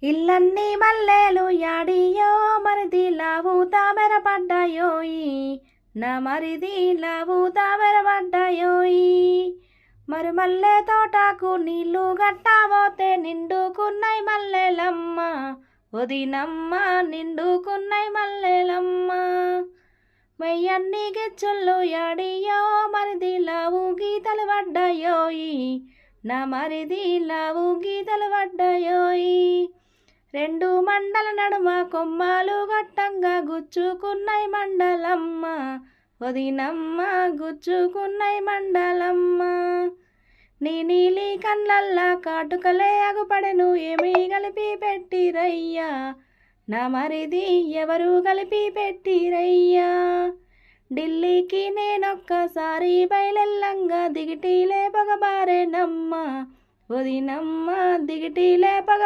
ఇల్లన్నీ మల్లెలు యాడియో మరిది లావు తామెర పడ్డాయోయి నా మరిది లావు తామెర పడ్డాయోయి మరి మల్లె తోటకు నీళ్లు గట్టబోతే నిండుకున్నై మల్లెలమ్మ వదినమ్మ నిండుకున్నై మల్లెలమ్మ వెయ్యన్ని గిచ్చుళ్ళు యాడియో మరిది లావు గీతలు పడ్డాయోయి నా మరిది లావు గీతలు పడ్డాయోయి రెండు మండల నడుమ కొమ్మలు గట్టంగా గుచ్చుకున్నై మండలమ్మ వదినమ్మ గుచ్చుకున్నై మండలమ్మ నీ నీలి కళ్ళల్లా కాటుకలే అగుపడెను ఏమీ కలిపి పెట్టిరయ్యా నా మరిది ఎవరు కలిపి పెట్టిరయ్యా ఢిల్లీకి నేనొక్కసారి బయలెల్లంగా దిగిటి లేపగబారేనమ్మ వదినమ్మ దిగిటి లేపగ